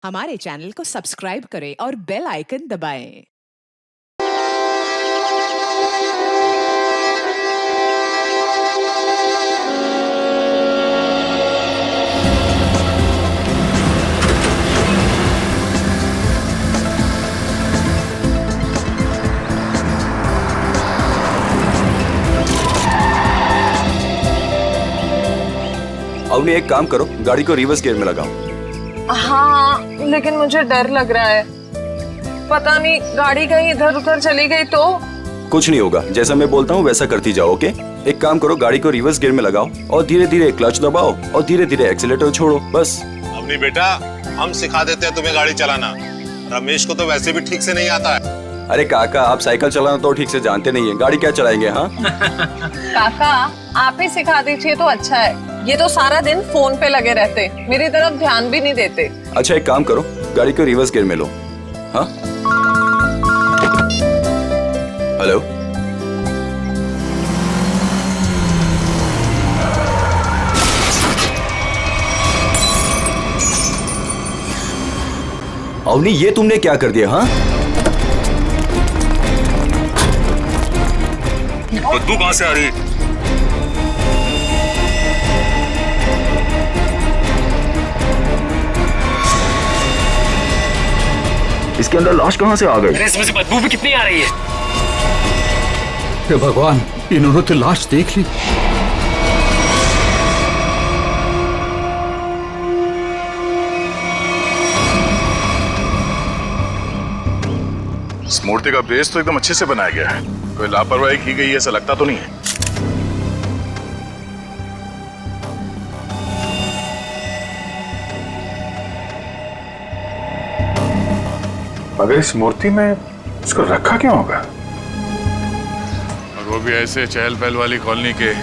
हमारे चैनल को सब्सक्राइब करें और बेल आइकन दबाएं। अवनी एक काम करो, गाड़ी को रिवर्स गियर में लगाओ। हाँ, लेकिन मुझे डर लग रहा है। पता नहीं गाड़ी कहीं इधर उधर चली गई तो। कुछ नहीं होगा, जैसा मैं बोलता हूँ वैसा करती जाओ। ओके, एक काम करो, गाड़ी को रिवर्स गियर में लगाओ और धीरे धीरे क्लच दबाओ और धीरे धीरे एक्सीलेटर छोड़ो, बस। अवनी बेटा, हम सिखा देते हैं तुम्हें गाड़ी चलाना। रमेश को तो वैसे भी ठीक से नहीं आता है। अरे काका, आप साइकिल चलाना तो ठीक से जानते नहीं है, गाड़ी क्या चलाएंगे? हाँ काका, आप ही सिखा दीजिए तो अच्छा है। ये तो सारा दिन फोन पे लगे रहते, मेरी तरफ ध्यान भी नहीं देते। अच्छा, एक काम करो, गाड़ी को रिवर्स गियर में लो। हाँ, हेलो, अवनी ये तुमने क्या कर दिया? हाँ, बदबू कहां से आ रही है? इसके अंदर लाश कहाँ से आ गई? इसमें से बदबू भी कितनी आ रही है? हे भगवान, इन्होंने तो लाश देख ली। इस मूर्ति का बेस तो एकदम अच्छे से बनाया गया है, कोई लापरवाही की गई ऐसा लगता तो नहीं है। मगर इस मूर्ति में इसको रखा क्यों होगा? और वो भी ऐसे चहल पहल वाली कॉलोनी के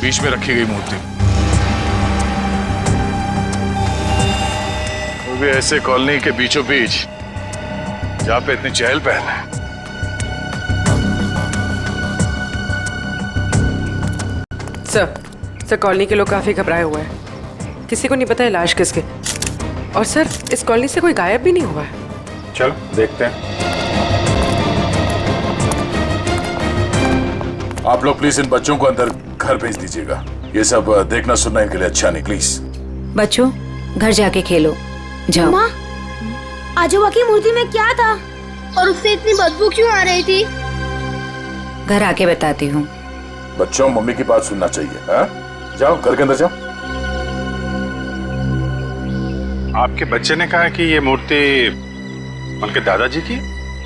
बीच में रखी गई मूर्ति, वो भी ऐसे कॉलोनी के बीचों बीच जहाँ पे इतनी चहल पहल है। सर कॉलोनी के लोग काफी घबराए हुए हैं। किसी को नहीं पता है लाश किसके। और सर, इस कॉलोनी से कोई गायब भी नहीं हुआ है। चलो देखते हैं। आप लोग प्लीज इन बच्चों को अंदर घर भेज दीजिएगा। ये सब देखना सुनना इनके लिए अच्छा नहीं, प्लीज। बच्चों, घर जाके खेलो, जाओ। माँ, आजोबा की मूर्ति में क्या था और उससे इतनी बदबू क्यों आ रही थी? घर आके बताती हूँ। बच्चों, मम्मी की बात सुनना चाहिए। हाँ, जाओ घर के अंदर जाओ। आपके बच्चे ने कहा कि ये मूर्ति उनके दादाजी की?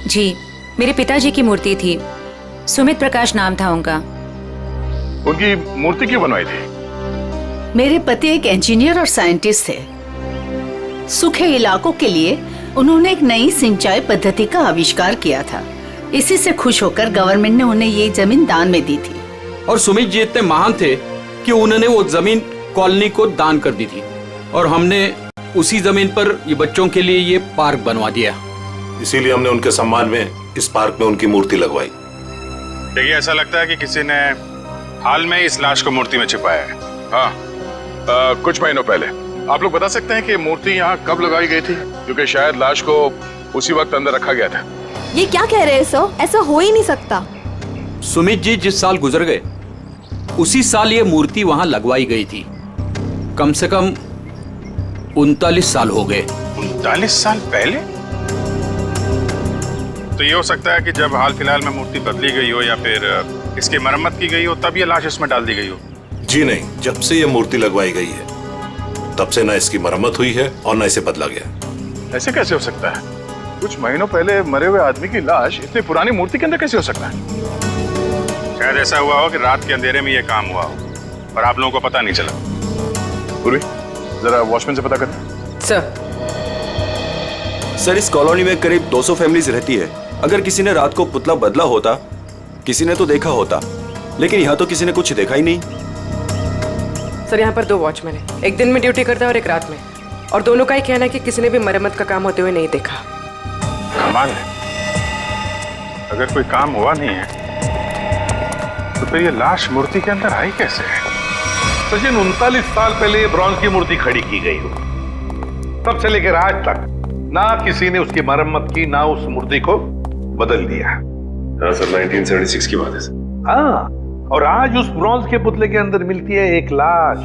जी, मेरे पिताजी की मूर्ति थी। सुमित प्रकाश नाम था उनका। उनकी मूर्ति क्यों बनवाई थी? मेरे पति एक इंजीनियर और साइंटिस्ट थे। सूखे इलाकों के लिए उन्होंने एक नई सिंचाई पद्धति का आविष्कार किया था। इसी से खुश होकर गवर्नमेंट ने उन्हें ये जमीन दान में दी थी। और सुमित जी इतने महान थे कि उन्होंने वो जमीन कॉलोनी को दान कर दी थी और हमने उसी जमीन पर ये बच्चों के लिए ये पार्क बनवा दिया। इसीलिए हमने उनके सम्मान में इस पार्क में उनकी मूर्ति लगवाई। देखिए, ऐसा लगता है कि किसी ने हाल में इस लाश को मूर्ति में छिपाया है। हाँ, कुछ महीनों पहले। आप लोग बता सकते हैं कि मूर्ति यहाँ कब लगाई गई थी? क्योंकि शायद लाश को उसी वक्त अंदर रखा गया था। ये क्या कह रहे हैं सर? ऐसा हो ही नहीं सकता। सुमित जी जिस साल गुजर गए उसी साल ये मूर्ति वहाँ लगवाई गई थी। कम से कम 39 साल हो गए। 39 साल पहले? तो ये हो सकता है कि जब हाल फिलहाल में मूर्ति बदली गई हो या फिर इसकी मरम्मत की गई हो, तब ये लाश इसमें डाल दी गई हो। जी नहीं, जब से ये मूर्ति लगवाई गई है तब से ना इसकी मरम्मत हुई है और ना इसे बदला गया। ऐसे कैसे हो सकता है? कुछ महीनों पहले मरे हुए आदमी की लाश इतनी पुरानी मूर्ति के अंदर कैसे हो सकता है? शायद ऐसा हुआ हो कि रात के अंधेरे में ये काम हुआ हो और आप लोगों को पता नहीं चला। पूर्वी, जरा वॉचमैन से पता करें। सर, इस कॉलोनी में करीब 200 फैमिलीज रहती है। अगर किसी ने रात को पुतला बदला होता, किसी ने तो देखा होता, लेकिन यहाँ तो किसी ने कुछ देखा ही नहीं। सर, यहाँ पर 2 वॉचमैन है, एक दिन में ड्यूटी करता है और एक रात में, और दोनों का ही कहना है कि किसी ने भी मरम्मत का काम होते हुए नहीं देखा। कमाल है, अगर कोई काम हुआ नहीं है तो फिर ये लाश मूर्ति के अंदर आई कैसे? सचिन 39 साल पहले ब्रॉन्ज की मूर्ति खड़ी की गई हो। तब से लेकर आज तक ना किसी ने उसकी मरम्मत की, ना उस मूर्ति को बदल दिया। हाँ सर, 1976 की बात है सर। हाँ, और आज उस ब्रॉन्ज के पुतले के अंदर मिलती है एक लाश,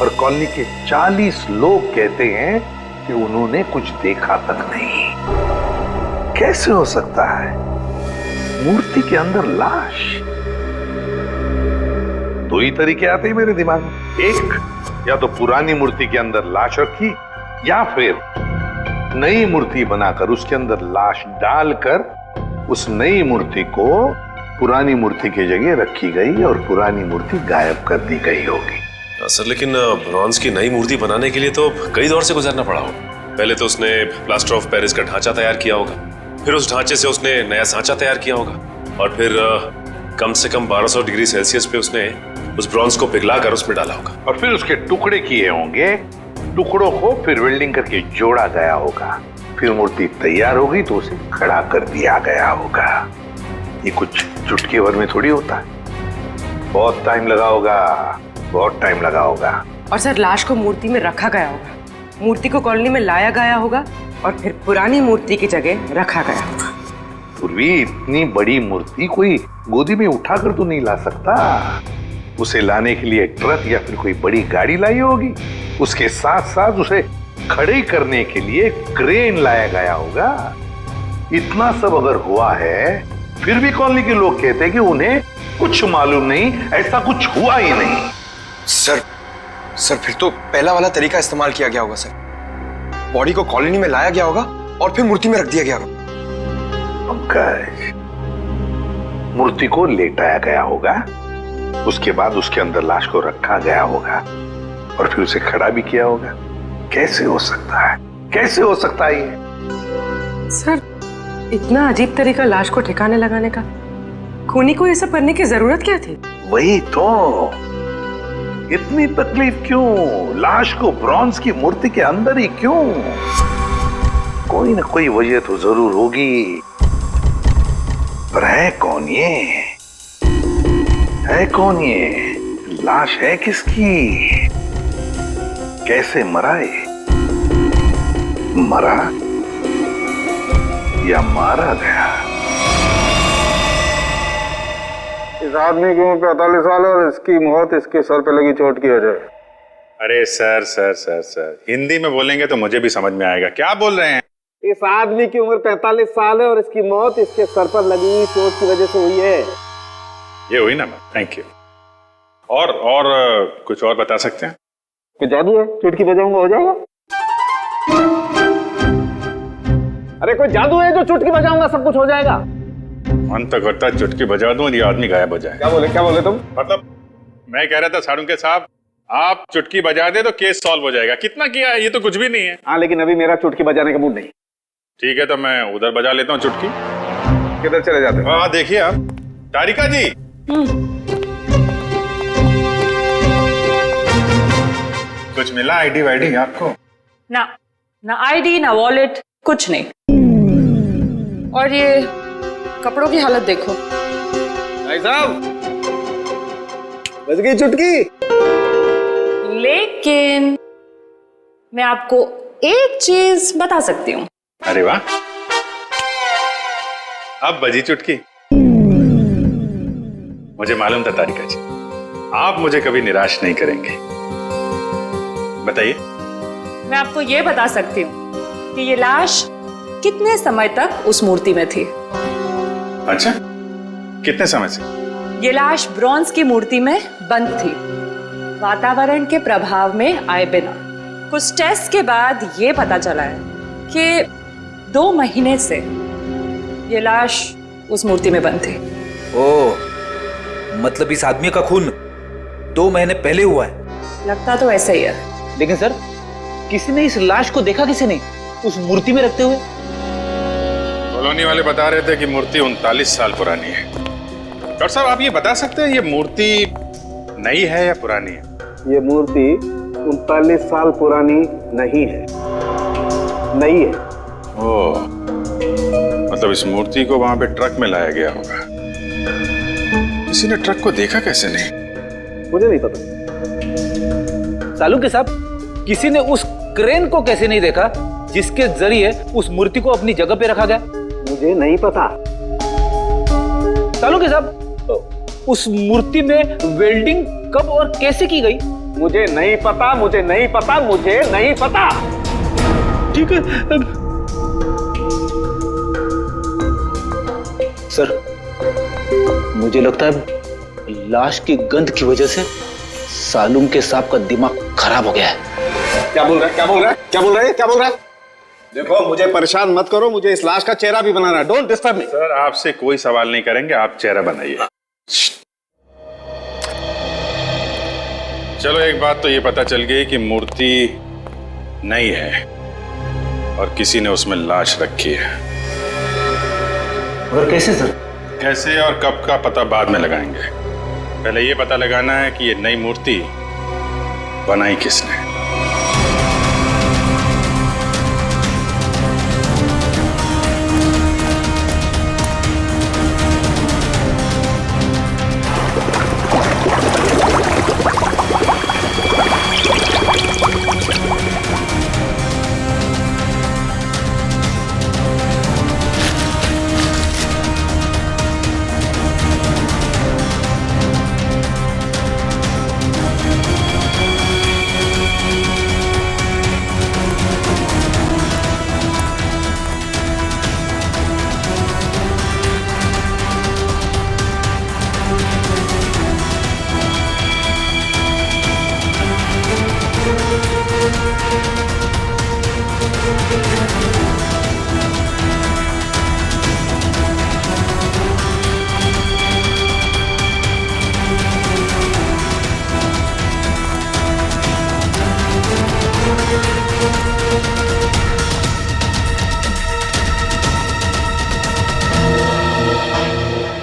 और कॉलोनी के 40 लोग कहते हैं कि उन्होंने कुछ देखा तक नहीं। कैसे हो सकता है मूर्ति के अंदर लाश? दो ही तरीके आते हैं मेरे दिमाग में, एक या तो पुरानी मूर्ति के अंदर लाश रखी, या फिर नई मूर्ति बनाकर उसके अंदर लाश डालकर उस नई मूर्ति को पुरानी मूर्ति की जगह रखी गई और पुरानी मूर्ति गायब कर दी गई होगी। सर लेकिन ब्रॉन्ज की नई मूर्ति बनाने के लिए तो कई दौर से गुजरना पड़ा हो। पहले तो उसने प्लास्टर ऑफ पेरिस का ढांचा तैयार किया होगा, फिर उस ढांचे से उसने नया सांचा तैयार किया होगा, और फिर कम से कम 1200 डिग्री सेल्सियस पे उसने उस ब्रॉन्ज को पिघलाकर उसमें डाला होगा, और फिर उसके टुकड़े किए होंगे। टुकड़ों को फिर वेल्डिंग करके जोड़ा गया होगा, फिर मूर्ति तैयार होगी तो उसे खड़ा कर दिया गया होगा। ये कुछ चुटकी भर में थोड़ी होता है, बहुत टाइम लगा होगा, बहुत टाइम लगा होगा। और सर लाश को मूर्ति में रखा गया होगा, मूर्ति को कॉलोनी में लाया गया होगा, और फिर पुरानी मूर्ति की जगह रखा गया होगा। पूर्वी, इतनी बड़ी मूर्ति कोई गोदी में उठाकर तो नहीं ला सकता। उसे लाने के लिए ट्रक या फिर कोई बड़ी गाड़ी लाई होगी। उसके साथ साथ उसे खड़े करने के लिए क्रेन लाया गया होगा। इतना सब अगर हुआ है, फिर भी कॉलोनी के लोग कहते हैं कि उन्हें कुछ मालूम नहीं, ऐसा कुछ हुआ ही नहीं। सर फिर तो पहला वाला तरीका इस्तेमाल किया गया होगा सर। बॉडी को कॉलोनी में लाया गया होगा और फिर मूर्ति में रख दिया गया होगा। पंकज, मूर्ति को लेटाया गया होगा, उसके बाद उसके अंदर लाश को रखा गया होगा, और फिर उसे खड़ा भी किया होगा। कैसे हो सकता है, कैसे हो सकता है ये? सर इतना अजीब तरीका लाश को ठिकाने लगाने का, खूनी को ये सब करने की जरूरत क्या थी? वही तो, इतनी तकलीफ क्यों? लाश को ब्रॉन्ज की मूर्ति के अंदर ही क्यों? कोई ना कोई वजह तो जरूर होगी, पर है कौन ये? है कौन ये? लाश है किसकी? कैसे मरा ये? मरा या मारा गया? इस आदमी की उम्र 45 साल है और इसकी मौत इसके सर पे लगी चोट की वजह। अरे sir sir sir sir, Hindi में बोलेंगे तो मुझे भी समझ में आएगा। क्या बोल रहे हैं? इस आदमी की उम्र 45 साल है और इसकी मौत इसके सर पर लगी हुई चोट की वजह से हुई है। ये हुई ना? Thank you. और कुछ और बता सकते हैं? कोई जादू है? चुटकी बजाऊंगा हो जाएगा? अरे कोई जादू है जो चुटकी बजाऊंगा सब कुछ हो जाएगा? मन तो करता है चुटकी बजा दूं, ये आदमी गायब हो जाए। क्या बोले तुम? मतलब मैं कह रहा था सारुंके साहब, आप चुटकी बजा दे तो केस सॉल्व हो जाएगा। कितना किया है, ये तो कुछ भी नहीं है। हाँ, लेकिन अभी मेरा चुटकी बजाने का मूड नहीं। ठीक है, तो मैं उधर बजा लेता हूँ चुटकी। किधर चले जाते हो? हाँ देखिए आप, तारिका जी। कुछ मिला आईडी वाईडी आपको? ना आईडी, ना वॉलेट, कुछ नहीं। और ये कपड़ों की हालत देखो। भाई साहब, बज गई चुटकी। लेकिन मैं आपको एक चीज बता सकती हूँ। अरे वाह, अब बजी चुटकी। मुझे मालूम था तारिका जी, आप मुझे कभी निराश नहीं करेंगे। बताइए। मैं आपको ये बता सकती हूँ कि ये लाश कितने समय तक उस मूर्ति में थी। अच्छा, कितने समय से? ये लाश ब्रॉन्ज की मूर्ति में बंद थी, वातावरण के प्रभाव में आए बिना। कुछ टेस्ट के बाद ये पता चला है कि 2 महीने से ये लाश उस मूर्ति में बंद थी। ओह, मतलब इस आदमी का खून 2 महीने पहले हुआ है? लगता तो ऐसा ही है। लेकिन सर, किसी ने इस लाश को देखा किसी ने उस मूर्ति में रखते हुए? कॉलोनी वाले बता रहे थे कि मूर्ति 39 साल पुरानी है। डॉक्टर साहब, आप ये बता सकते हैं ये मूर्ति नई है या पुरानी है? ये मूर्ति 39 साल पुरानी नहीं है, नई है। ओह, मतलब इस मूर्ति को वहां पे ट्रक में लाया गया होगा। किसी ने ट्रक को देखा कैसे नहीं? मुझे नहीं पता। सालू के साहब, किसी ने उस क्रेन को कैसे नहीं देखा जिसके जरिए उस मूर्ति को अपनी जगह पे रखा गया? मुझे नहीं पता। तालुके साहब, उस मूर्ति में वेल्डिंग कब और कैसे की गई? मुझे नहीं पता, मुझे नहीं पता, मुझे नहीं पता। ठीक है सर, मुझे लगता है लाश की गंध की वजह से सालूम के सांप का दिमाग खराब हो गया है। क्या बोल रहा है? क्या बोल रहा है? क्या बोल रहा है? क्या बोल रहा है? देखो, मुझे परेशान मत करो, मुझे इस लाश का चेहरा भी बनाना है। Don't disturb me. सर आपसे कोई सवाल नहीं करेंगे, आप चेहरा बनाइए। चलो एक बात तो ये पता चल गई कि मूर्ति नई है और किसी ने उसमें लाश रखी है। और कैसे सर? कैसे और कब का पता बाद में लगाएंगे, पहले ये पता लगाना है कि ये नई मूर्ति बनाई किसने।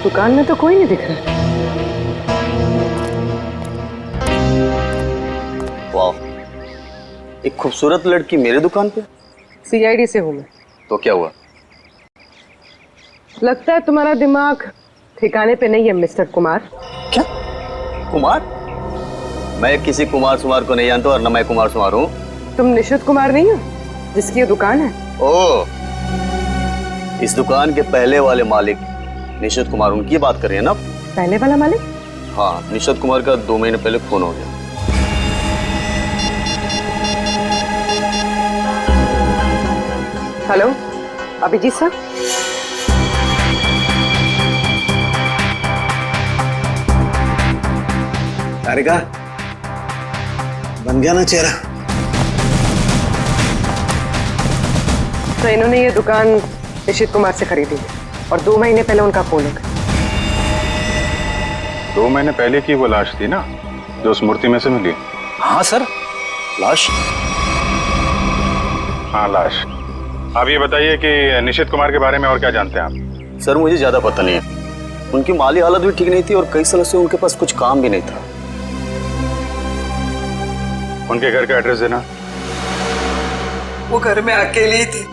दुकान में तो कोई नहीं दिख रहा। वाह, एक खूबसूरत लड़की मेरे दुकान पे। सीआईडी से हूँ मैं। तो क्या हुआ? लगता है तुम्हारा दिमाग ठिकाने पे नहीं है मिस्टर कुमार। क्या? कुमार? मैं किसी कुमार सुमार को नहीं जानता और न मैं कुमार सुमार हूँ। तुम निशित कुमार नहीं हो जिसकी ये दुकान है? ओह, इस दुकान के पहले वाले मालिक निशित कुमार, उनकी बात कर रही है ना? पहले वाला मालिक? हाँ, निशित कुमार का 2 महीने पहले खून हो गया। हेलो, अभिजीत साहब। तारिका, बन गया ना चेहरा? तो इन्होंने ये दुकान निशित कुमार से खरीदी है और 2 महीने पहले उनका खून हो गया। 2 महीने पहले की वो लाश थी ना जो उस मूर्ति में से मिली? हाँ सर, लाश। हाँ लाश। आप ये बताइए कि निशित कुमार के बारे में और क्या जानते हैं आप? सर मुझे ज्यादा पता नहीं है। उनकी माली हालत भी ठीक नहीं थी और कई सालों से उनके पास कुछ काम भी नहीं था। उनके घर का एड्रेस देना। वो घर में अकेली थी।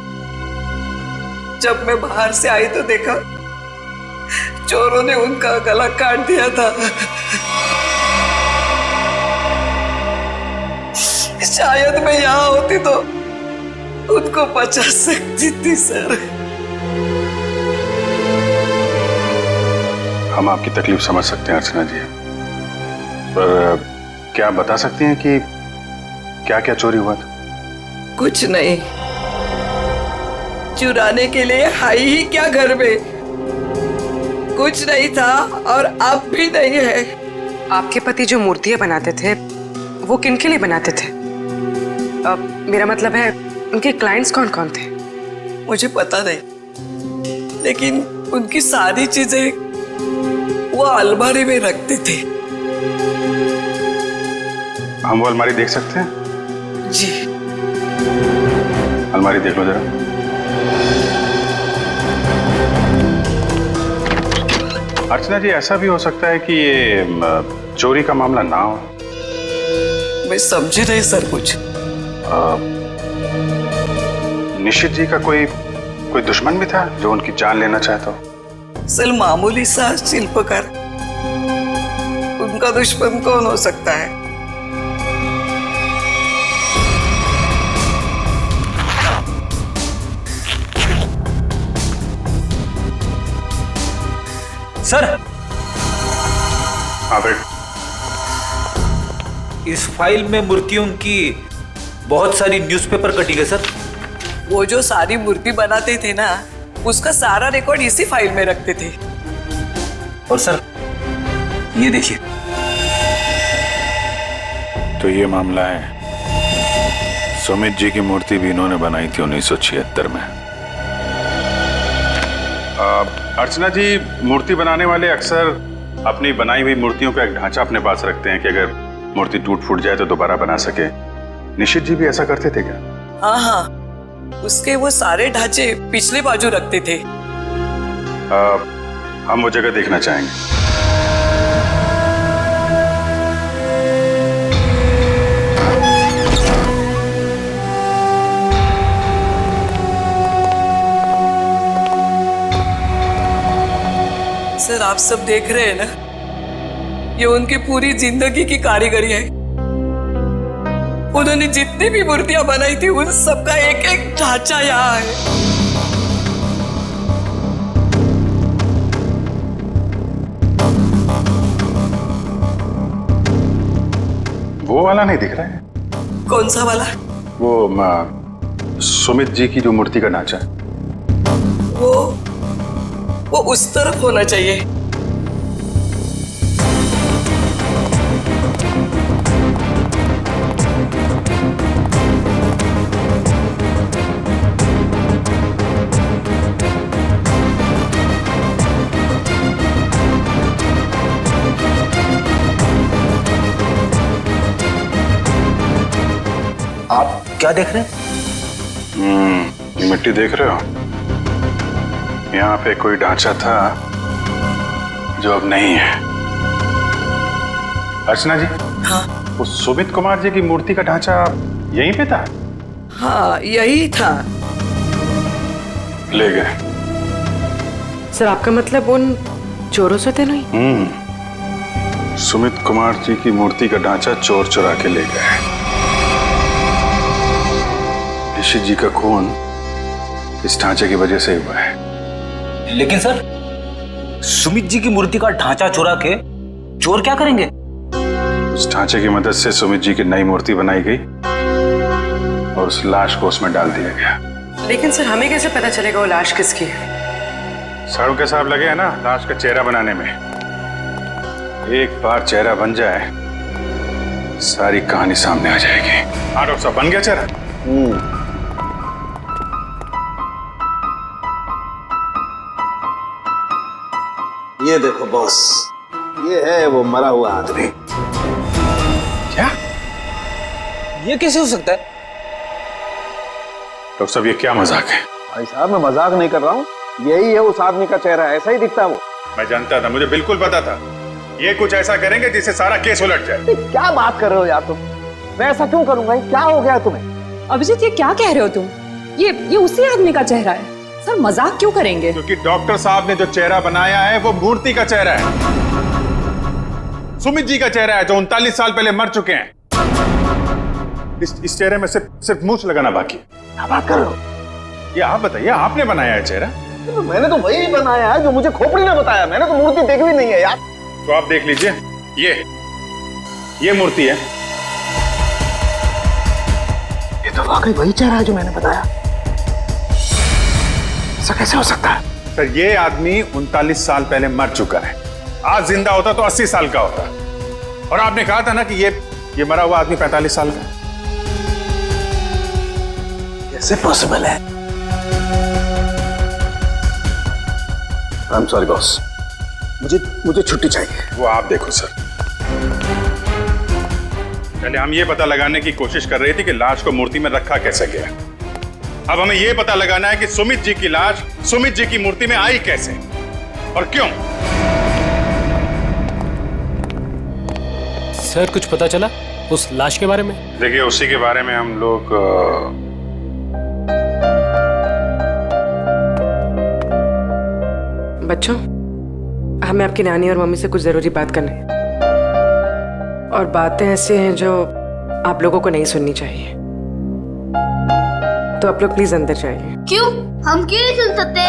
जब मैं बाहर से आई तो देखा चोरों ने उनका गला काट दिया था। शायद मैं यहाँ होती तो उनको बचा सकती थी सर। हम आपकी तकलीफ समझ सकते हैं अर्चना जी, पर क्या आप बता सकती हैं कि क्या क्या चोरी हुआ था? कुछ नहीं, चुराने के लिए आई ही क्या घर में? कुछ नहीं था और अब भी नहीं है। आपके पति जो मूर्तियां बनाते थे वो किनके लिए बनाते थे? मेरा मतलब है उनके क्लाइंट्स कौन कौन थे? मुझे पता नहीं, लेकिन उनकी सारी चीजें वो अलमारी में रखते थे। हम वो अलमारी देख सकते हैं? जी। अलमारी देख लो जरा। अर्चना जी, ऐसा भी हो सकता है कि ये चोरी का मामला ना हो। मैं समझे नहीं सर कुछ। निशित जी का कोई दुश्मन भी था जो उनकी जान लेना चाहता हो? सर मामूली सा शिल्पकार, उनका दुश्मन कौन हो सकता है? सर, हाँ बेट, इस फाइल में मूर्तियों की बहुत सारी न्यूज़पेपर कटिंग है सर। वो जो सारी मूर्ति बनाते थे ना, उसका सारा रिकॉर्ड इसी फाइल में रखते थे। और सर ये देखिए, तो ये मामला है। सुमित जी की मूर्ति भी इन्होंने बनाई थी 1976 में। अर्चना जी, मूर्ति बनाने वाले अक्सर अपनी बनाई हुई मूर्तियों का एक ढांचा अपने पास रखते हैं कि अगर मूर्ति टूट फूट जाए तो दोबारा बना सके। निशित जी भी ऐसा करते थे क्या? हाँ हाँ, उसके वो सारे ढांचे पिछले बाजू रखते थे। हम वो जगह देखना चाहेंगे। सर, आप सब देख रहे हैं ना, ये उनकी पूरी जिंदगी की कारीगरी है। उन्होंने जितनी भी मूर्तियां बनाई थी, उन सबका एक एक ढांचा यहाँ है। वो वाला नहीं दिख रहा है? कौन सा वाला? वो सुमित जी की जो मूर्ति का ढांचा है। वो उस तरफ होना चाहिए। आप क्या देख रहे हैं? ये मिट्टी देख रहे हो? यहाँ पे कोई ढांचा था जो अब नहीं है। अर्चना जी, हाँ, वो सुमित कुमार जी की मूर्ति का ढांचा यहीं पे था? हाँ, यही था। ले गए। सर, आपका मतलब उन चोरों से तो नहीं? सुमित कुमार जी की मूर्ति का ढांचा चोर चुरा के ले गए। निशित जी का खून इस ढांचे की वजह से हुआ है। लेकिन सर, सुमित जी की मूर्ति का ढांचा चुरा के चोर क्या करेंगे? उस ढांचे की मदद से सुमित जी की नई मूर्ति बनाई गई और उस लाश को उसमें डाल दिया गया। लेकिन सर, हमें कैसे पता चलेगा वो लाश किसकी है? साड़ू के साहब लगे हैं ना लाश का चेहरा बनाने में। एक बार चेहरा बन जाए, सारी कहानी सामने आ जाएगी। हाँ डॉक्टर साहब, बन गया चेहरा? ये देखो बॉस, ये है वो मरा हुआ आदमी। क्या? ये कैसे हो सकता है? डॉक्टर साहब, ये क्या मजाक है? भाई साहब, मैं मजाक नहीं कर रहा हूँ, यही है उस आदमी का चेहरा, ऐसा ही दिखता है वो। मैं जानता था, मुझे बिल्कुल पता था ये कुछ ऐसा करेंगे जिससे सारा केस उलट जाए। क्या बात कर रहे हो यार तुम? मैं ऐसा क्यों करूंगा? क्या हो गया तुम्हें? अभिजीत, ये क्या कह रहे हो तुम? ये उसी आदमी का चेहरा है। सर, मजाक क्यों करेंगे? क्योंकि डॉक्टर साहब ने जो चेहरा बनाया है वो मूर्ति का चेहरा है। सुमित जी का चेहरा है जो 39 साल पहले मर चुके हैं। इस चेहरे में सिर्फ मूंछ लगाना बाकी है। क्या बात कर रहे हो? ये आप बताइए, आपने बनाया है चेहरा? तो मैंने तो वही बनाया है जो मुझे खोपड़ी ने बताया। मैंने तो मूर्ति देखी भी नहीं है यार। तो आप देख लीजिए, ये मूर्ति है। ये तो वाकई वही चेहरा है जो मैंने बताया। ऐसा कैसे हो सकता है? सर, ये आदमी 39 साल पहले मर चुका है। आज जिंदा होता तो 80 साल का होता। और आपने कहा था ना कि ये मरा हुआ आदमी 45 साल का। कैसे पॉसिबल है? आई एम सॉरी बॉस, मुझे छुट्टी चाहिए। वो आप देखो सर। पहले हम ये पता लगाने की कोशिश कर रहे थे कि लाश को मूर्ति में रखा कैसे गया। अब हमें यह पता लगाना है कि सुमित जी की लाश सुमित जी की मूर्ति में आई कैसे और क्यों। सर, कुछ पता चला उस लाश के बारे में? देखिए, उसी के बारे में हम लोग बच्चों, हमें आपकी नानी और मम्मी से कुछ जरूरी बात करनी है। और बातें ऐसी हैं जो आप लोगों को नहीं सुननी चाहिए। तो आप लोग प्लीज अंदर जाइए। क्यों? हम क्यों नहीं सुन सकते?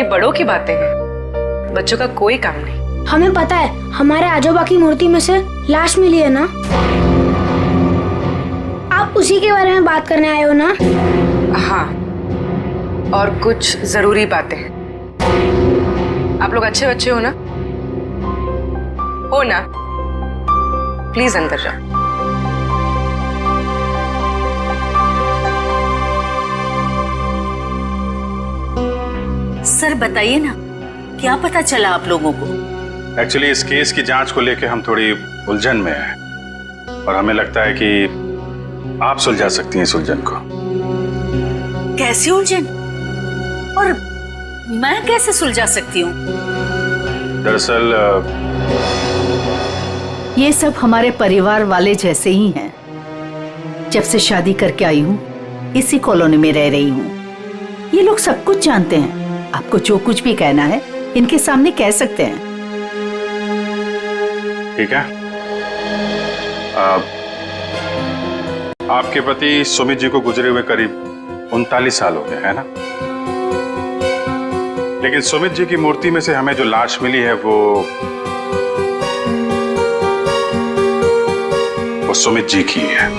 ये बड़ों की बातें हैं, बच्चों का कोई काम नहीं। हमें पता है, हमारे आजोबा की मूर्ति में से लाश मिली है ना। आप उसी के बारे में बात करने आए हो ना? हाँ, और कुछ जरूरी बातें हैं। आप लोग अच्छे बच्चे हो ना? हो ना? प्लीज अंदर जाओ। सर बताइए ना, क्या पता चला आप लोगों को? एक्चुअली इस केस की जांच को लेकर हम थोड़ी उलझन में हैं और हमें लगता है कि आप सुलझा सकती हैं इस उलझन को। कैसी उलझन? और मैं कैसे सुलझा सकती हूँ? दरअसल ये सब हमारे परिवार वाले जैसे ही हैं। जब से शादी करके आई हूँ इसी कॉलोनी में रह रही हूँ। ये लोग सब कुछ जानते हैं। आपको जो कुछ भी कहना है इनके सामने कह सकते हैं। ठीक है। आपके पति सुमित जी को गुजरे हुए करीब 39 साल हो गए, है ना? लेकिन सुमित जी की मूर्ति में से हमें जो लाश मिली है वो सुमित जी की है।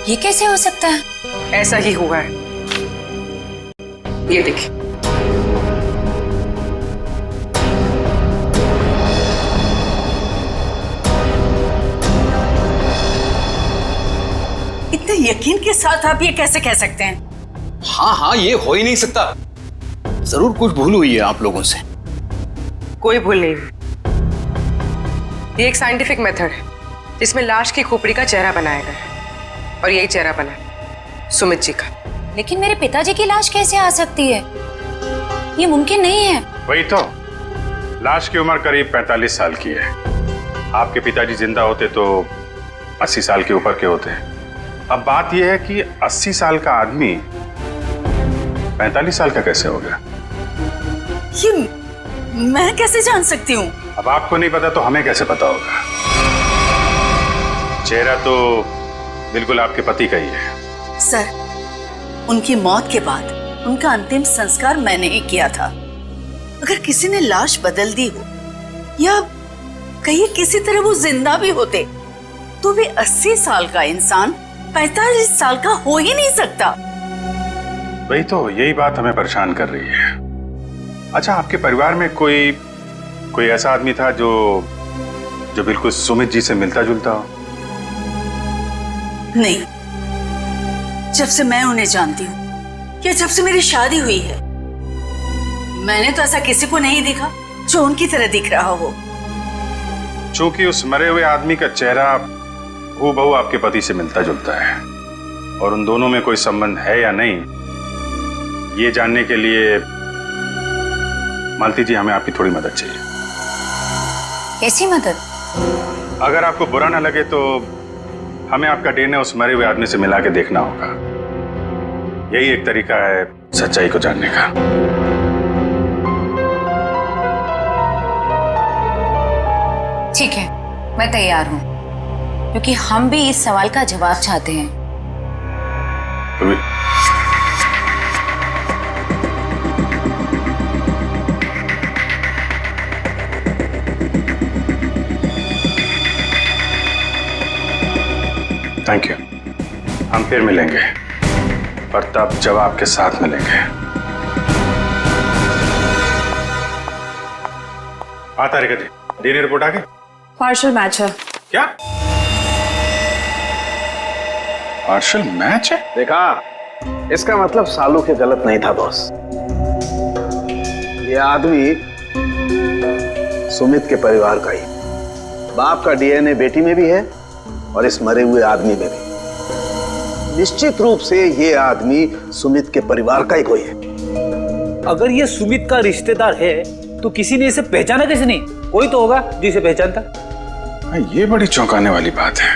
ये कैसे हो सकता है? ऐसा ही हुआ है, ये देखिए। इतने यकीन के साथ आप ये कैसे कह सकते हैं? हाँ, ये हो ही नहीं सकता। जरूर कुछ भूल हुई है आप लोगों से। कोई भूल नहीं हुई। ये एक साइंटिफिक मेथड है जिसमें लाश की खोपड़ी का चेहरा बनाया गया है और यही चेहरा बना है सुमित जी का। लेकिन मेरे पिताजी की लाश कैसे आ सकती है? ये मुमकिन नहीं है। वही तो, लाश की उम्र करीब 45 साल की है। आपके पिताजी जिंदा होते तो 80 साल के ऊपर के होते हैं। अब बात यह है कि 80 साल का आदमी 45 साल का कैसे हो गया? ये मैं कैसे जान सकती हूँ? अब आपको नहीं पता तो हमें कैसे पता होगा? चेहरा तो बिल्कुल आपके पति का ही है। सर, उनकी मौत के बाद उनका अंतिम संस्कार मैंने ही किया था। अगर किसी ने लाश बदल दी हो या कहीं किसी तरह वो जिंदा भी होते तो भी 80 साल का इंसान 45 साल का हो ही नहीं सकता। वही तो, यही बात हमें परेशान कर रही है। अच्छा, आपके परिवार में कोई ऐसा आदमी था जो बिल्कुल सुमित जी से मिलता जुलता हो? नहीं, जब से मैं उन्हें जानती हूँ या जब से मेरी शादी हुई है, मैंने तो ऐसा किसी को नहीं देखा जो उनकी तरह दिख रहा हो। चूंकि उस मरे हुए आदमी का चेहरा हूबहू आपके पति से मिलता जुलता है और उन दोनों में कोई संबंध है या नहीं, ये जानने के लिए मालती जी हमें आपकी थोड़ी मदद चाहिए। कैसी मदद? अगर आपको बुरा ना लगे तो हमें आपका डीएनए उस मरे हुए आदमी से मिला के देखना होगा। यही एक तरीका है सच्चाई को जानने का। ठीक है, मैं तैयार हूँ, क्योंकि हम भी इस सवाल का जवाब चाहते हैं। Thank you. हम फिर मिलेंगे, पर तब जब आपके साथ मिलेंगे। आता रे कदी, डीएनए रिपोर्ट आ गई? पार्शियल मैच है। क्या? पार्शियल मैच है? देखा, इसका मतलब सालू के गलत नहीं था बॉस। ये आदमी सुमित के परिवार का ही। बाप का डीएनए बेटी में भी है और इस मरे हुए आदमी में भी। निश्चित रूप से ये आदमी सुमित के परिवार का ही कोई है। अगर ये सुमित का रिश्तेदार है तो किसी ने इसे पहचाना कैसे नहीं? कोई तो होगा जिसे पहचानता। ये बड़ी चौंकाने वाली बात है।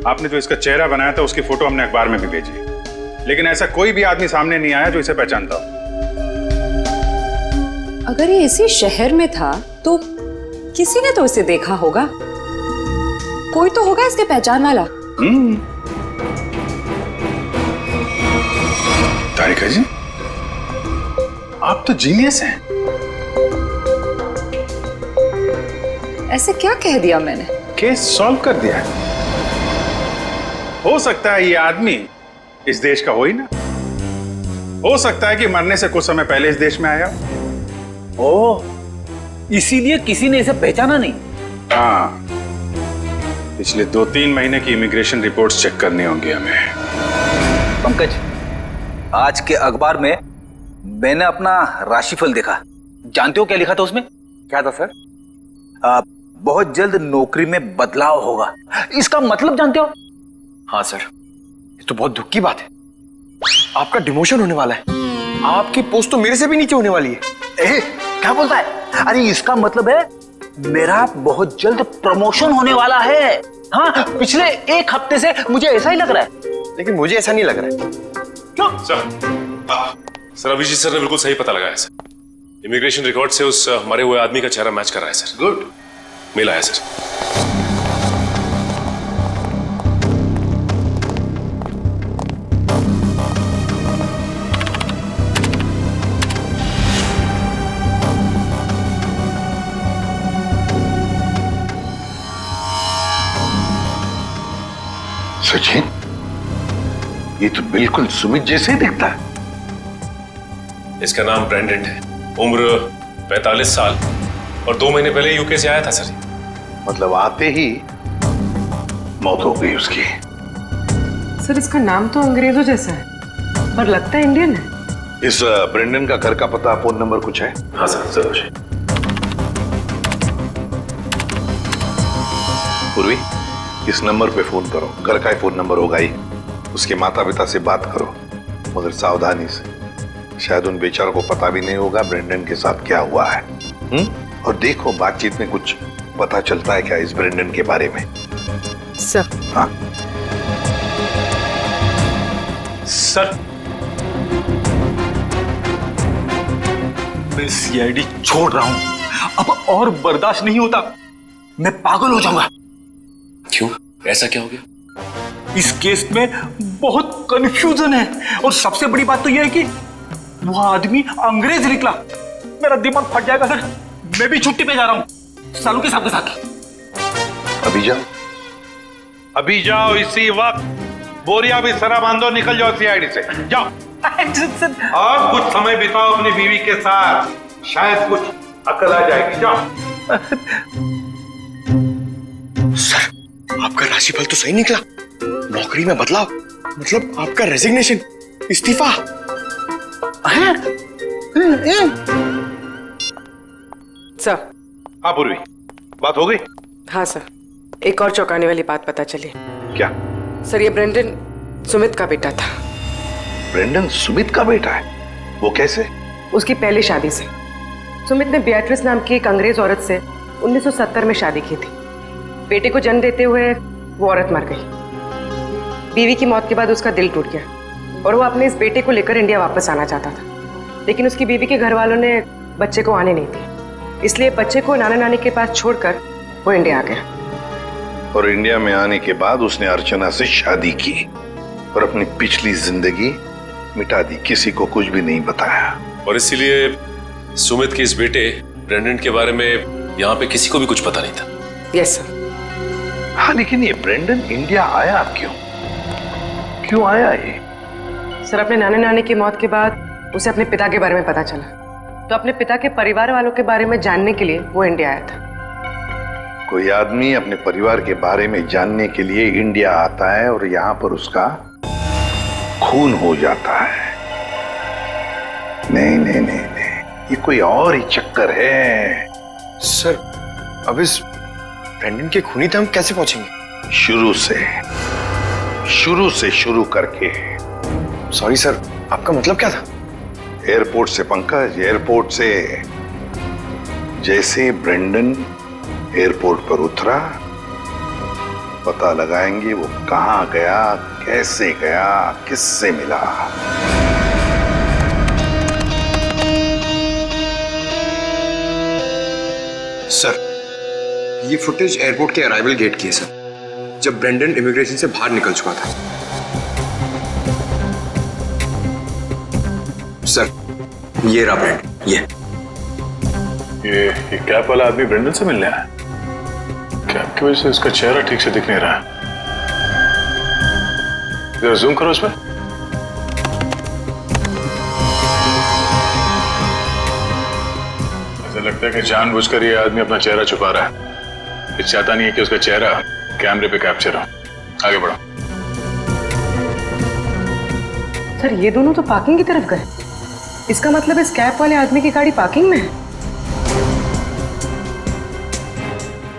आपने जो इसका चेहरा बनाया था उसकी फोटो हमने अखबार में भी भेजी, लेकिन ऐसा कोई भी आदमी सामने नहीं आया जो इसे पहचानता हो। अगर ये इसी शहर में था तो किसी ने तो इसे देखा होगा। कोई तो होगा इसके पहचान वाला। तारिका जी, आप तो जीनियस हैं। ऐसे क्या कह दिया मैंने? केस सॉल्व कर दिया। हो सकता है ये आदमी इस देश का हो ही ना। हो सकता है कि मरने से कुछ समय पहले इस देश में आया। ओह, इसीलिए किसी ने इसे पहचाना नहीं। हाँ, पिछले 2-3 महीने की इमिग्रेशन रिपोर्ट्स चेक करनी होंगी हमें। पंकज, आज के अखबार में मैंने अपना राशिफल देखा। जानते हो क्या लिखा था उसमें? क्या था सर? बहुत जल्द नौकरी में बदलाव होगा। इसका मतलब जानते हो? हाँ सर, ये तो बहुत दुख की बात है। आपका डिमोशन होने वाला है। आपकी पोस्ट तो मेरे से भी नीचे होने वाली है। क्या बोलता है? अरे इसका मतलब है मेरा बहुत जल्द प्रमोशन होने वाला है। हाँ, पिछले 1 हफ्ते से मुझे ऐसा ही लग रहा है। लेकिन मुझे ऐसा नहीं लग रहा है। क्यों? सर अभिजीत सर ने बिल्कुल सही पता लगाया सर। इमिग्रेशन रिकॉर्ड से उस मरे हुए आदमी का चेहरा मैच कर रहा है सर। गुड, मिला है सर। सचिन, ये तो बिल्कुल सुमित जैसे ही दिखता है। इसका नाम ब्रेंडन है, उम्र 45 साल और 2 महीने पहले यूके से आया था सर। मतलब आते ही मौत हो गई उसकी। सर इसका नाम तो अंग्रेजों जैसा है पर लगता है इंडियन है। इस ब्रेंडन का घर का पता, फोन नंबर कुछ है? हाँ सर, जरूर। पूर्वी, इस नंबर पे फोन करो। घर का ही फोन नंबर होगा ही। उसके माता पिता से बात करो, मगर सावधानी से। शायद उन बेचारों को पता भी नहीं होगा ब्रेंडन के साथ क्या हुआ है। और देखो बातचीत में कुछ पता चलता है क्या इस ब्रेंडन के बारे में। सर। हाँ सर, मैं सीआईडी छोड़ रहा हूं। अब और बर्दाश्त नहीं होता। मैं पागल हो जाऊंगा। क्यों? ऐसा क्या हो गया? इस केस में बहुत कंफ्यूजन है और सबसे बड़ी बात तो यह है कि वो आदमी अंग्रेज निकला। मेरा दिमाग फट जाएगा सर। मैं भी छुट्टी पे जा रहा हूं सालू के साहब के साथ। अभी जाओ, अभी जाओ इसी वक्त। बोरिया भी सरा बांधो, निकल जाओ सीआईडी से। जाओ और कुछ समय बिताओ अपनी बीवी के साथ, शायद कुछ अकल आ जाएगी। जाओ। सर, आपका राशिफल तो सही निकला। नौकरी में बदलाव मतलब आपका रेजिग्नेशन, इस्तीफा। सर। हाँ पूर्वी, बात हो गई? हाँ सर, एक और चौंकाने वाली बात पता चली। क्या? सर, ये ब्रेंडन सुमित का बेटा था। ब्रेंडन सुमित का बेटा है? वो कैसे? उसकी पहली शादी से। सुमित ने बियाट्रिस नाम की एक अंग्रेज औरत से 1970 में शादी की थी। बेटे को जन्म देते हुए वो औरत मर गई। बीवी की मौत के बाद उसका दिल टूट गया और वो अपने इस बेटे को लेकर इंडिया वापस आना चाहता था, लेकिन उसकी बीवी के घर वालों ने बच्चे को आने नहीं दिया। इसलिए बच्चे को नाना नानी के पास छोड़कर वो इंडिया आ गया। और इंडिया में आने के बाद उसने अर्चना से शादी की और अपनी पिछली जिंदगी मिटा दी, किसी को कुछ भी नहीं बताया। और इसीलिए सुमित के इस बेटे ब्रेंडन के बारे में यहाँ पे किसी को भी कुछ पता नहीं था। Yes sir. हाँ, लेकिन ये ब्रेंडन इंडिया आया क्यों? क्यों आया ये? सर, अपने नाना नानी की मौत के बाद उसे अपने पिता के बारे में पता चला, तो अपने पिता के परिवार वालों के बारे में जानने के लिए वो इंडिया आया था। कोई आदमी अपने परिवार के बारे में जानने के लिए इंडिया आता है और यहाँ पर उसका खून हो जाता है। नहीं नहीं नहीं नहीं, ये कोई और ही चक्कर है। सर, अब इस ब्रेंडन के खूनी तक हम कैसे पहुंचेंगे? शुरू से शुरू करके। सॉरी सर, आपका मतलब क्या था? एयरपोर्ट से पंकज, एयरपोर्ट से। जैसे ब्रेंडन एयरपोर्ट पर उतरा, पता लगाएंगे वो कहां गया, कैसे गया, किससे मिला। सर, ये फुटेज एयरपोर्ट के अराइवल गेट की है सर, जब ब्रेंडन इमिग्रेशन से बाहर निकल चुका था। ये रहा ब्रेंड, ये कैप वाला आदमी ब्रेंडन से मिलने आया। कैप की वजह से उसका चेहरा ठीक से दिख नहीं रहा। जरा जूम करो उसमें। ऐसा लगता है कि जानबूझकर ये आदमी अपना चेहरा छुपा रहा है। ये चाहता नहीं है कि उसका चेहरा कैमरे पे कैप्चर हो। आगे बढ़ो। सर ये दोनों तो पार्किंग की तरफ गए। इसका मतलब इस कैप वाले आदमी की गाड़ी पार्किंग में है।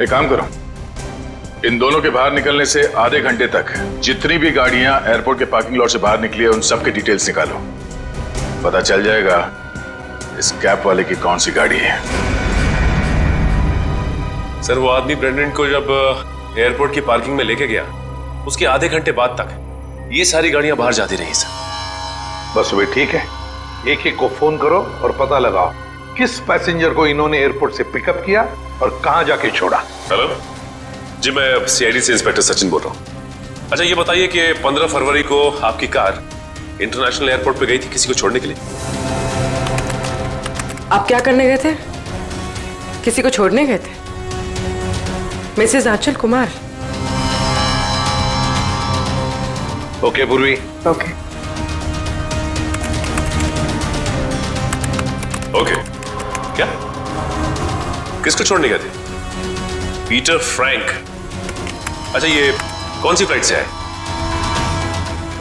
एक काम करो, इन दोनों के बाहर निकलने से आधे घंटे तक जितनी भी गाड़ियां एयरपोर्ट के पार्किंग लॉट से बाहर निकली है उन सब के डिटेल्स निकालो। पता चल जाएगा इस कैप वाले की कौन सी गाड़ी है। सर वो आदमी ब्रेंडन को जब एयरपोर्ट की पार्किंग में लेके गया उसके आधे घंटे बाद तक ये सारी गाड़ियां बाहर जाती रही सर। बस वे ठीक है, एक एक को फोन करो और पता लगाओ किस पैसेंजर को इन्होंने एयरपोर्ट से पिकअप किया और कहां जाके छोड़ा। हेलो जी, मैं सीआईडी से इंस्पेक्टर सचिन बोल रहा हूँ। अच्छा ये बताइए कि 15 फरवरी को आपकी कार इंटरनेशनल एयरपोर्ट पे गई थी किसी को छोड़ने के लिए? आप क्या करने गए थे? किसी को छोड़ने गए थे? मिसेस आंचल कुमार। ओके पूर्वी। Okay okay. क्या? किसको छोड़ने गए थे? Peter Frank. अच्छा ये कौन सी फ्लाइट से आए?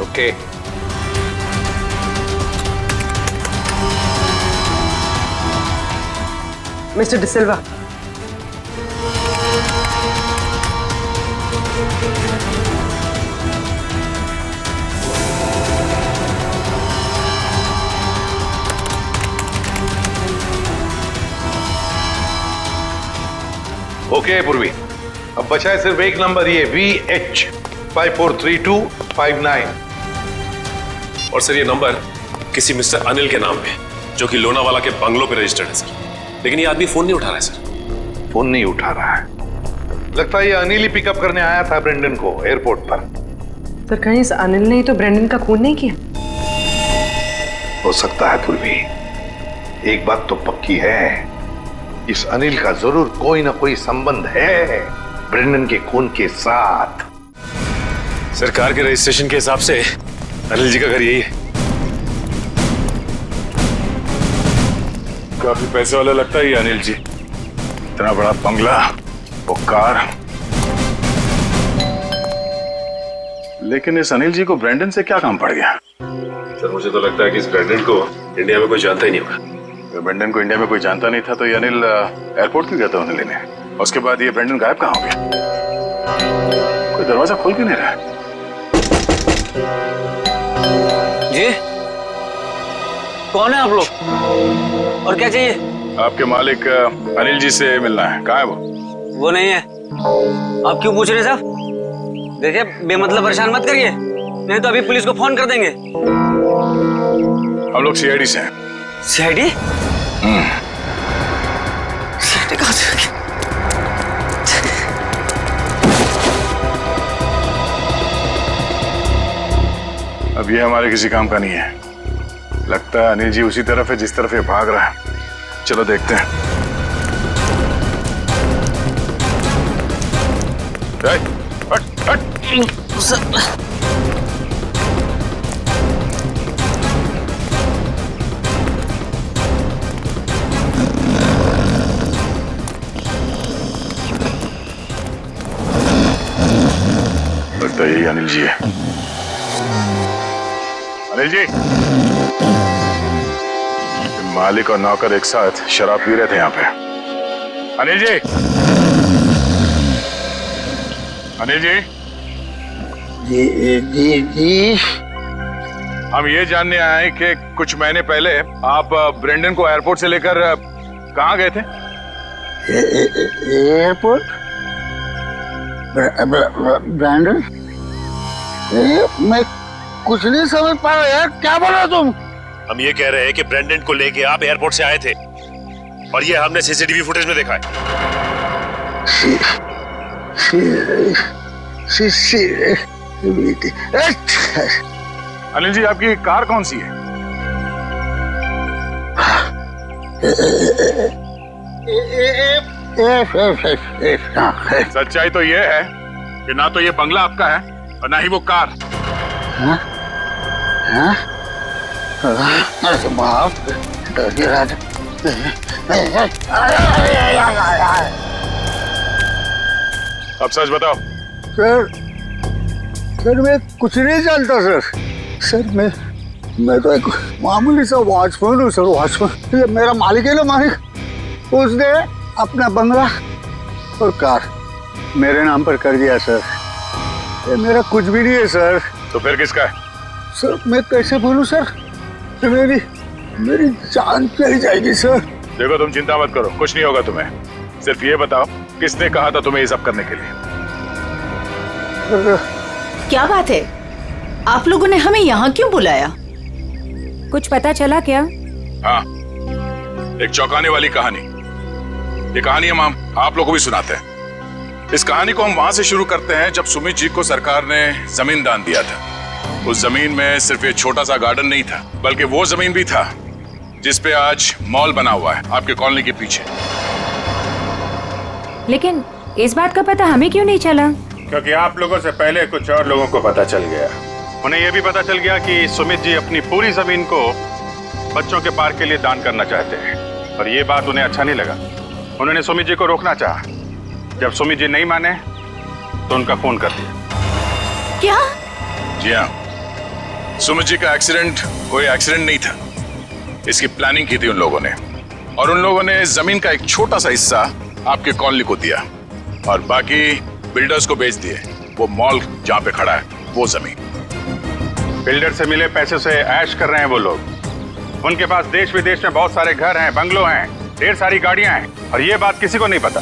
ओके। मिस्टर डिसिल्वा, ओके पूर्वी, अब बचा है सिर्फ एक नंबर, ये VH543259। और सर ये नंबर किसी मिस्टर अनिल के नाम पे जो कि लोनावाला के बंगलो पे रजिस्टर्ड है सर, लेकिन ये आदमी फोन नहीं उठा रहा है सर। फोन नहीं उठा रहा है? लगता है ये अनिल ही पिकअप करने आया था ब्रेंडन को एयरपोर्ट पर। सर कहीं इस अनिल ने ही तो ब्रेंडन का खून नहीं किया? हो सकता है पूर्वी, एक बात तो पक्की है, इस अनिल का जरूर कोई ना कोई संबंध है ब्रेंडन के खून के साथ। सरकार के रजिस्ट्रेशन के हिसाब से अनिल जी का घर यही है। काफी पैसे वाला लगता है ये अनिल जी, इतना बड़ा बंगला, वो कार। लेकिन इस अनिल जी को ब्रेंडन से क्या काम पड़ गया? सर मुझे तो लगता है कि इस ब्रेंडन को इंडिया में कोई जानता ही नहीं होगा। ब्रेंडन को इंडिया में कोई जानता नहीं था तो ये अनिल एयरपोर्ट क्यों गया था उन्हें लेने? उसके बाद ये ब्रेंडन गायब कहाँ हो गया? कोई दरवाजा खोल क्यों नहीं रहा? जी कौन है आप लोग और क्या चाहिए? आपके मालिक अनिल जी से मिलना है। कहाँ है वो नहीं है। आप क्यों पूछ रहे साहब? देखिए बेमतलब परेशान मत करिए, नहीं तो अभी पुलिस को फोन कर देंगे। हम लोग सीआईडी से हैं। सीआईडी? सीआईडी कहाँ से? अब ये हमारे किसी काम का नहीं है। लगता है अनिल जी उसी तरफ है जिस तरफ ये भाग रहा है। चलो देखते हैं। हट, हट, हट। लगता है यही अनिल जी है। अनिल जी, मालिक और नौकर एक साथ शराब पी रहे थे यहाँ पे। अनिल जी, अनिल जी, जी। हम ये जानने आए हैं कि कुछ महीने पहले आप ब्रेंडन को एयरपोर्ट से लेकर कहाँ गए थे? एयरपोर्ट? ब्रेंडन? मैं कुछ नहीं समझ पा रहा यार, क्या बोल रहे हो तुम? हम ये कह रहे हैं कि ब्रेंडन को लेके आप एयरपोर्ट से आए थे और ये हमने सीसीटीवी फुटेज में देखा है। अनिल जी, आपकी कार कौन सी है? सच्चाई तो ये है कि ना तो ये बंगला आपका है और ना ही वो कार। हाँ? हाँ? बाप अब सच बताओ। सर मैं कुछ नहीं जानता सर मैं तो एक मामूली सा वॉचमैन हूँ सर। वॉचमैन ये मेरा मालिक है ना, मालिक उसने अपना बंगला और कार मेरे नाम पर कर दिया सर। ये मेरा कुछ भी नहीं है सर। तो फिर किसका है? सर मैं कैसे बोलूं सर, मेरी जान चली जाएगी सर। देखो तुम चिंता मत करो, कुछ नहीं होगा तुम्हें। सिर्फ ये बताओ किसने कहा था तुम्हें ये सब करने के लिए? क्या बात है, आप लोगों ने हमें यहाँ क्यों बुलाया? कुछ पता चला क्या? हाँ, एक चौंकाने वाली कहानी। ये कहानी हम आप लोगों को भी सुनाते हैं। इस कहानी को हम वहां से शुरू करते हैं जब सुमित जी को सरकार ने जमीन दान दिया था। उस जमीन में सिर्फ ये छोटा सा गार्डन नहीं था, बल्कि वो जमीन भी था जिस पे आज मॉल बना हुआ है आपके कॉलोनी के पीछे। लेकिन इस बात का पता हमें क्यों नहीं चला? क्योंकि आप लोगों से पहले कुछ और लोगों को पता चल गया। उन्हें यह भी पता चल गया कि सुमित जी अपनी पूरी जमीन को बच्चों के पार्क के लिए दान करना चाहते हैं, और ये बात उन्हें अच्छा नहीं लगा। उन्होंने सुमित जी को रोकना चाहा। जब सुमित जी नहीं माने तो उनका फोन कर दिया। क्या? जी हाँ, सुमित जी का एक्सीडेंट कोई एक्सीडेंट नहीं था। इसकी प्लानिंग की थी उन लोगों ने, और उन लोगों ने जमीन का एक छोटा सा हिस्सा आपके कॉलोनी को दिया और बाकी बिल्डर्स को बेच दिए। वो मॉल जहाँ पे खड़ा है वो जमीन। बिल्डर से मिले पैसे से ऐश कर रहे हैं वो लोग। उनके पास देश विदेश में बहुत सारे घर हैं, बंगलो हैं, ढेर सारी गाड़ियां हैं, और ये बात किसी को नहीं पता,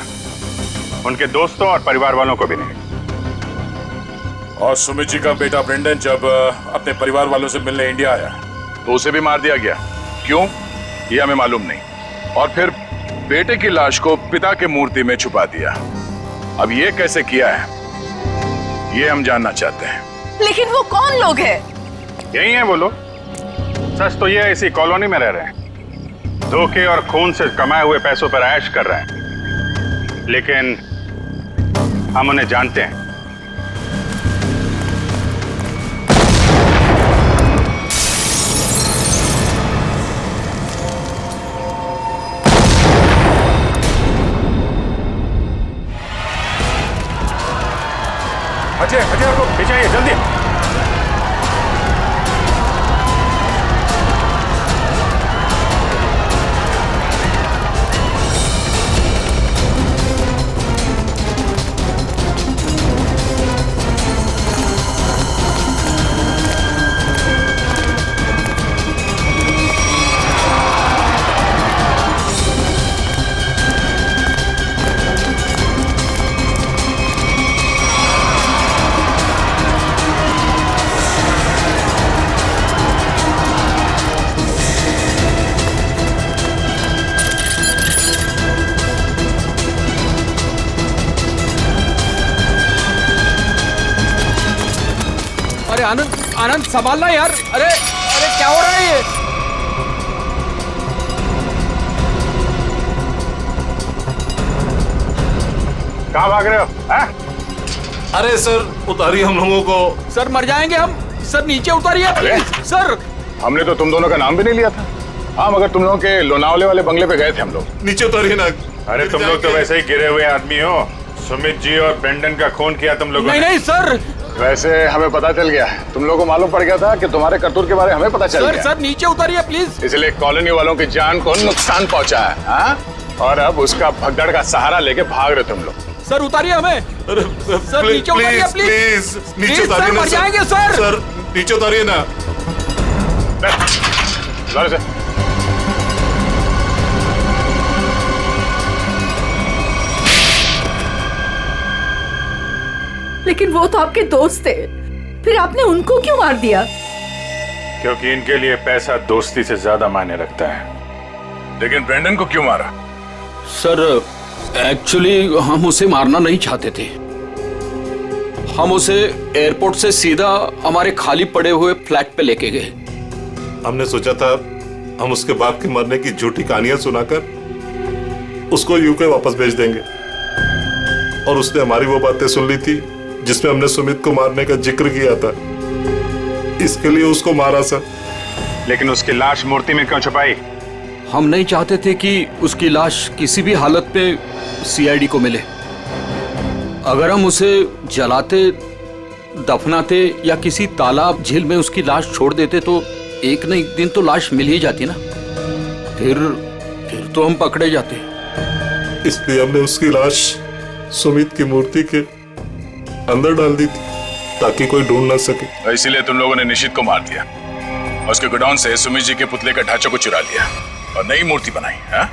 उनके दोस्तों और परिवार वालों को भी नहीं। और सुमित जी का बेटा ब्रेंडन जब अपने परिवार वालों से मिलने इंडिया आया तो उसे भी मार दिया गया। क्यों, ये हमें मालूम नहीं। और फिर बेटे की लाश को पिता के मूर्ति में छुपा दिया। अब ये कैसे किया है ये हम जानना चाहते हैं। लेकिन वो कौन लोग हैं? यही हैं वो लोग। सच तो ये इसी कॉलोनी में रह रहे हैं, धोखे और खून से कमाए हुए पैसों पर ऐश कर रहे हैं, लेकिन हम उन्हें जानते हैं। अजय को पीछे आइए जल्दी। अरे आनंद संभालना यार। अरे अरे क्या हो रहा है ये? कहाँ भाग रहे हो? अरे सर उतारिए हम लोगों को। सर मर जाएंगे हम। सर नीचे उतारिए प्लीज। सर हमने तो तुम दोनों का नाम भी नहीं लिया था। हाँ, मगर तुम लोगों के लोनावले वाले बंगले पे गए थे हम लोग। नीचे उतारिए ना। अरे तुम लोग तो वैसे ही गिरे हुए आदमी हो। सुमित जी और ब्रेंडन का खून किया तुम लोगों ने। नहीं सर। वैसे हमें पता चल गया, तुम लोगों को मालूम पड़ गया था कि तुम्हारे करतूत के बारे में हमें पता चल गया। सर नीचे उतारिए प्लीज। इसलिए कॉलोनी वालों की जान को नुकसान पहुंचा है। हाँ? और अब उसका भगदड़ का सहारा लेके भाग रहे तुम लोग। सर उतारिए हमें। सर नीचे उतारिए प्लीज। नीचे उतारिए ना। मर जाएंगे सर। सर नीचे उतारिए ना। लेकिन वो तो आपके दोस्त थे, फिर आपने उनको क्यों मार दिया? क्योंकि इनके लिए पैसा दोस्ती से ज्यादा मायने रखता है। लेकिन ब्रेंडन को क्यों मारा? सर एक्चुअली हम उसे मारना नहीं चाहते थे। हम उसे एयरपोर्ट से सीधा हमारे खाली पड़े हुए फ्लैट पे लेके गए। हमने सोचा था हम उसके बाप के मरने की झूठी कहानियां सुनाकर उसको यूके वापस भेज देंगे। और उसने हमारी वो बातें सुन ली थी जिसमें हमने सुमित को मारने का जिक्र किया था, इसके लिए उसको मारा सर। लेकिन उसकी लाश मूर्ति में क्यों छुपाई? हम नहीं चाहते थे कि उसकी लाश किसी भी हालत में सीआईडी को मिले। अगर हम उसे जलाते, दफनाते या किसी तालाब झील में उसकी लाश छोड़ देते तो एक न एक दिन तो लाश मिल ही जाती ना। फिर तो हम पकड़े जाते। इसलिए हमने उसकी लाश सुमित की मूर्ति के अंदर डाल दी थी ताकि कोई ढूंढ ना सके। इसीलिए तुम लोगों ने निशित को मार दिया और उसके गोडाउन से सुमित जी के पुतले के ढांचे को चुरा लिया और नई मूर्ति बनाई। हाँ?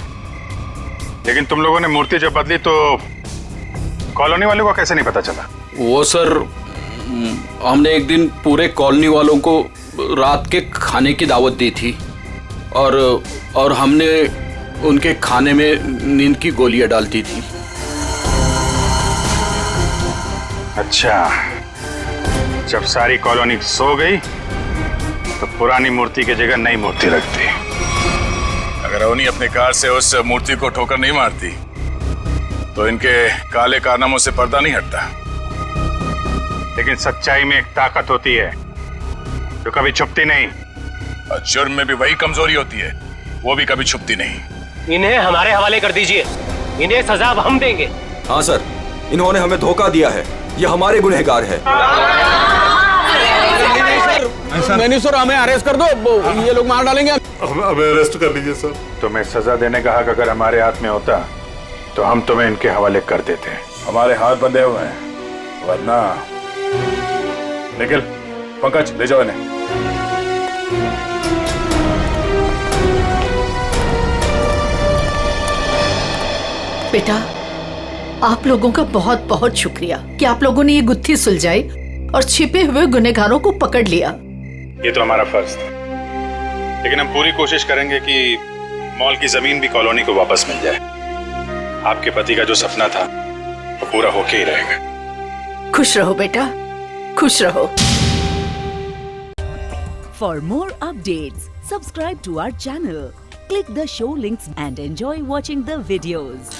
लेकिन तुम लोगों ने मूर्ति जब बदली तो कॉलोनी वालों को कैसे नहीं पता चला? वो सर, हमने एक दिन पूरे कॉलोनी वालों को रात के खाने की दावत दी थी और हमने उनके खाने में नींद की गोलियां डाल दी थी। अच्छा, जब सारी कॉलोनी सो गई तो पुरानी मूर्ति की जगह नई मूर्ति रख दी। अगर अवनी अपने कार से उस मूर्ति को ठोकर नहीं मारती तो इनके काले कारनामों से पर्दा नहीं हटता। लेकिन सच्चाई में एक ताकत होती है जो कभी छुपती नहीं। और जुर्म में भी वही कमजोरी होती है, वो भी कभी छुपती नहीं। इन्हें हमारे हवाले कर दीजिए, इन्हें सजा हम देंगे। हाँ सर, इन्होंने हमें धोखा दिया है, ये हमारे गुनहगार है। नहीं सर, हमें अरेस्ट कर दो, ये लोग मार डालेंगे। हमें अरेस्ट कर लीजिए सर। तुम्हें सजा देने का हक अगर हमारे हाथ में होता तो हम तुम्हें इनके हवाले कर देते। हमारे हाथ बंधे हुए हैं, वरना निखिल, पंकज ले जाओ इन्हें। बेटा, आप लोगों का बहुत बहुत शुक्रिया कि आप लोगों ने ये गुत्थी सुलझाई और छिपे हुए गुनहगारों को पकड़ लिया। ये तो हमारा फर्ज था, लेकिन हम पूरी कोशिश करेंगे कि मॉल की जमीन भी कॉलोनी को वापस मिल जाए। आपके पति का जो सपना था वो पूरा होके ही रहेगा। खुश रहो बेटा, खुश रहो। For more updates, subscribe to our channel, click the show links and enjoy watching the videos.